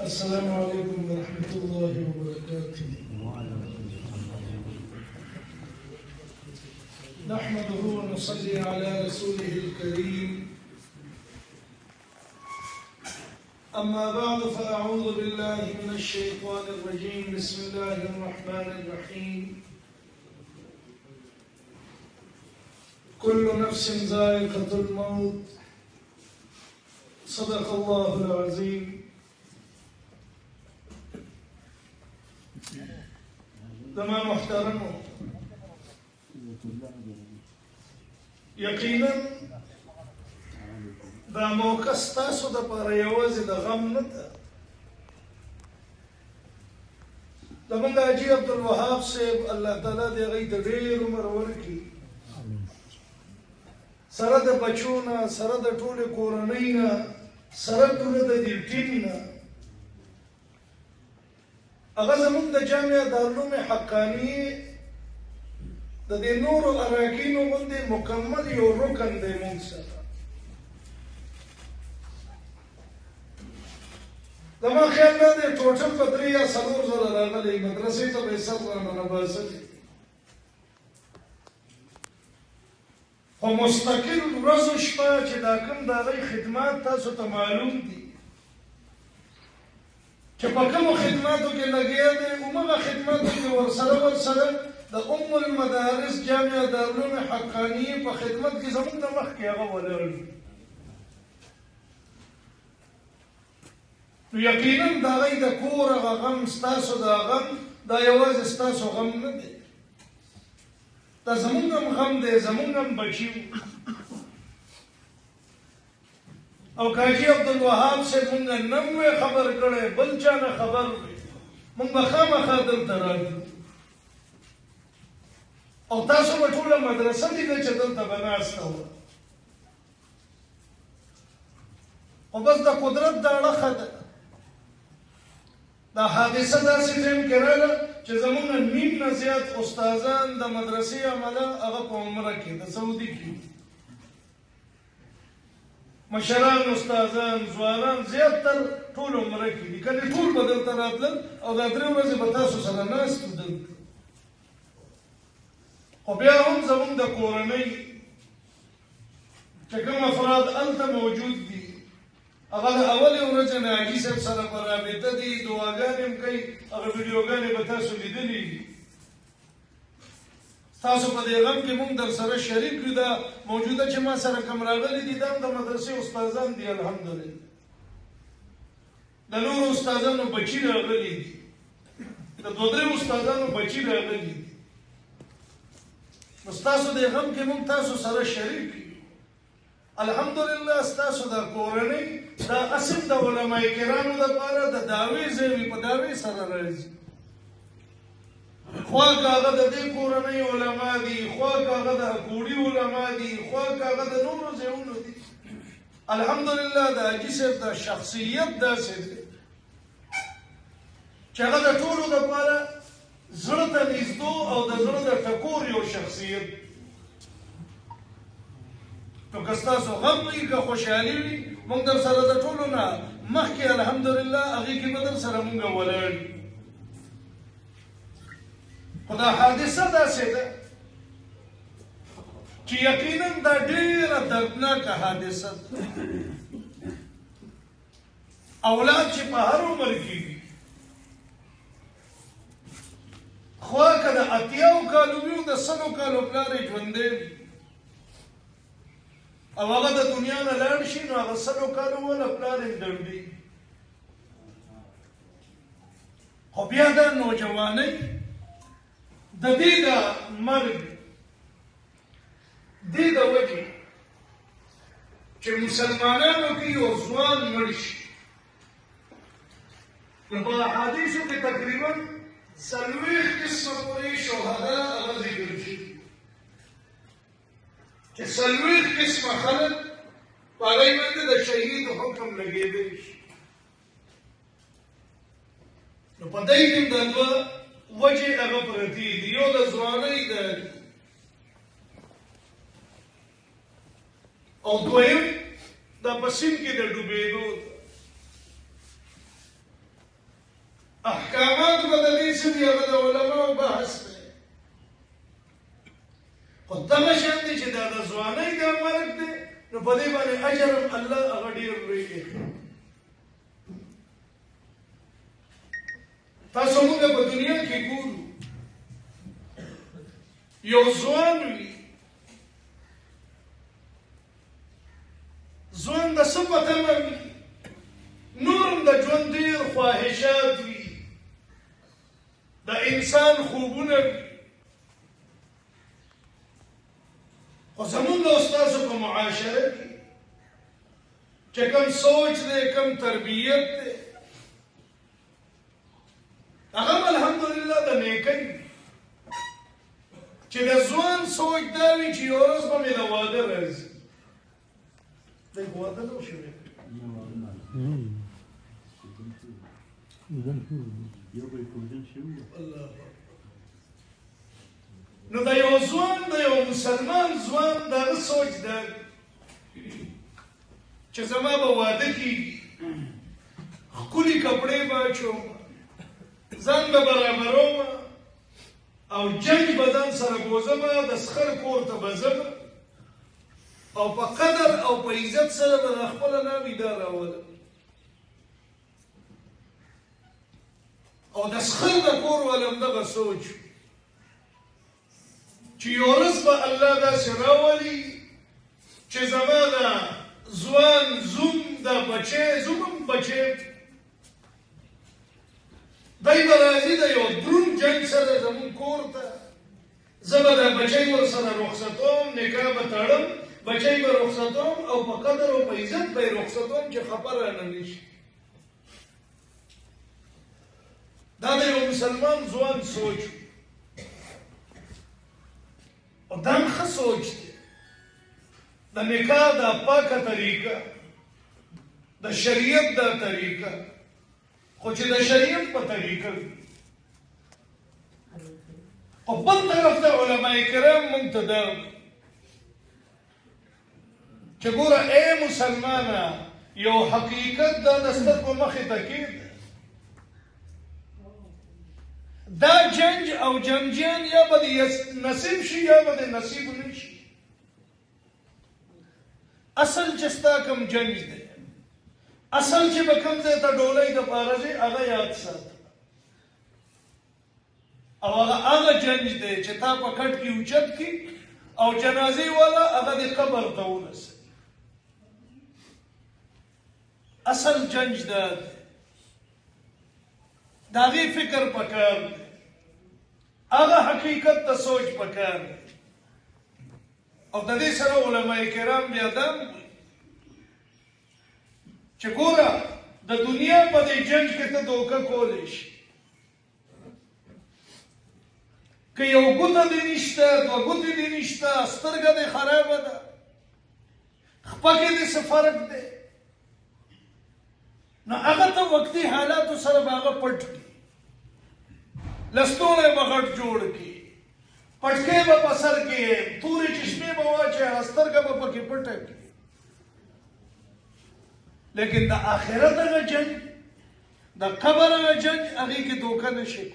السلام عليكم ورحمة الله وبركاته. نحمده ونصلي على رسوله الكريم. أما بعد فأعوذ بالله من الشيطان الرجيم. بسم الله الرحمن الرحيم. كل نفس ذائقة الموت. صدق الله العظيم. زمان محترمو، یقینا دا موقع ستاسو دپاره یوازې د غم نه ده. زموږ حاجي عبدالوهاب صاحب الله تعالی د هغوی ته ډېر عمر ورکړي، سره د بچو نه، سره د ټولې کورنۍ نه، سره ټوله د دې ټیم نه، هغه زموږ د جامعه دارالعلوم حقاني د دې نورو اراکینو غوندې مکمل یو رکن دی موږ سره. زما خیال دا دی ټوټل به 3 یا 4 ځله راغلی، مدرسې ته به یې سر رانه باسلي، خو مستقل ورځ و شپه چې دا کوم د هغوی خدمات تاسو ته معلوم دي چې په کومو خدماتو کې لګیا دی، همغه خدماتو کې ورسره د ام المدارس جامعه دارالعلوم حقانیې په خدمت کې زموږ نه مخکې هغه ولاړ دي. نو یقینا د هغوی د کور هغه غم، ستاسو دا غم، دا یوازې ستاسو غم نه دی، دا زموږ هم غم دی، زموږ هم بچي وو. او حاجي عبدالوهاب صاحب مونږ نه وی خبر کړی، بل چا نه خبر وی، مونږ به خامخا دلته راځو او تاسو به ټوله مدرسه لیده چې دلته به ناسته وه. خو بس د قدرت دا اړخه ده، دا حادثه داسې ټایم کې راغله چې زموږ نه نیم نه زیات استادان د مدرسې عمله هغه په عمره کې د سعودي کې، مشران استادان ځوانان زیاتتر ټول عمره کې دي، کنې ټول به دلته راتلل او دا 3 ورځې به تاسو سره ناست وو دلته. خو بیا هم زموږ د کورنۍ چې کوم افراد هلته موجود دي هغه د اولې ورځې نه حاجي صاحب سره په رابطه دي، دعاګانې هم کوي، هغه ویډیوګانې به تاسو لیدلي دي. تاسو په دې غم کې مونږ در سره شریک یو. دا موجوده چې ما سره کوم راغلي دي دا هم د مدرسې استادان دي، الحمدلله د نورو استادانو بچي راغلي دي، د 2-3 استادانو بچي راغلي دي. نو ستاسو د غم کې مونږ تاسو سره شریک یو. الحمدلله ستاسو د کورنۍ دا اصل د علماء کرامو دپاره د دعوې ځای وي، په دعوې سره راځي. خوا که هغه د دې کورنۍ علما دي، خوا که هغه د اکوړي علما دي، خوا که هغه د نورو ځایونو دي. الحمدلله د حاجي صاحب د شخصیت داسې دی چې هغه د ټولو دپاره زړه ته نږدو او د زړه د ټکور یو شخصیت. نو که ستاسو غم وي که خوشحالي وي، موږ در سره د ټولو نه مخکې الحمدلله هغې کې به در سره موږ ولاړ یو. خو دا حادثه داسې ده چې یقینا دا ډېره دردناکه حادثه ده. اولاد چې په هر عمر کې وي، خوا که د 80 کالو وي او د 100 کالو پلار یې ژوندی وي او هغه د دنیا نه لاړ شي، نو هغه 100 کالو والا پلار یې ډنډي. خو بیا دا نوجوانۍ د دې د مرګ دې د وجې چې مسلمانانو کې یو ځوان مړ شي، نو په احادیثو کې تقریبا 40 قسمه پورې شهدا هغه ذکر شي چې 40 قسمه خلک په هغوی باندې د شهید حکم لګېدلی شي. نو په دې کې د دوه وجه هغه پرتې دي، یو د ځوانۍ د او دویم دا په سیند کې د ډوبېدو. احکامات به د دې څه دي هغه د علماو بحث دی خو دغه شان دی چې دا د ځوانۍ دا مرګ دی نو په دې باندې اجر هم الله هغه ډېر لوی ایښی تاسو موږ په دنیا کې ګورو یو ځوان وي ځوان د څه په تمه وي نور هم د ژوند ډېر خواهشات وي د انسان خوبونه وي خو زمونږ د استازو په معاشره کې چې کوم سوچ دی کوم تربیت دی هغه الحمدلله د نیکۍ چې د ځوان سوچ دا وي چې یو ورځ به مې د واده راځي دی واده نه شوی نو د یو ځوان د یو مسلمان ځوان دغه سوچ دی چې زما به واده کېږي ښکلي کپړې به اچوم ځان به برابروم او جنګ به ځان سره بوځم د سخر کور ته به ځم او په قدر او په عزت سره به د خپله نامې دا راولم او د سخر د کور ولم دغه سوچ چې یو ورځ به الله داسې راولي چې زما د ځوان زوم د بچی زوم هم بچی دی به راځي د یو دروند جنګ سره زمونږ کور ته زه به د بچی ورسره رخصتوم نکاح به تړم بچی به رخصتوم او په قدر او په عزت به یې رخصتوم چې خفه رانه نه شي دا د یو مسلمان ځوان سوچ او دا هم ښه سوچ دی د نکاح دا پاکه طریقه د شریعت دا طریقه خو چې د شریعت په طریقه وي او بل طرف ته علماء کرام موږ ته دا چې ګوره ای مسلمانه یو حقیقت دا د سترګو مخې ته کېږي دا جنج او جنجیان یا به د نصیب شي یا به د نصیب نه شي اصل چې ستا کوم جنج دی اصل چې به کوم ځای ته ډولۍ د پاره ځې هغه یاد ساته او هغه جنج دی چې تا په کټ کې اوچت کړي او جنازې والا هغه د قبر ته ورسوي اصل جنج دا دی د هغې فکر پکار دی هغه حقیقت ته سوچ پکار دی او د دې سره علماء کرام بیا دا چې ګوره د دنیا په دې جنج کې ته دوکه کولی شي که یو ګوته دې نشته دوه ګوتې دې نشته سترګه دې خرابه ده خپه کې دې څه فرق دی نو هغه ته وقتي حالاتو سره به هغه پټ کړي لستوڼی به غټ جوړ کړي پټکې به په سر کې تورې چشمې به واچوي سترګه به پکې پټه کړي لیکن د آخرت هغه جنج د قبر هغه جنج هغې کې دوکه نه شي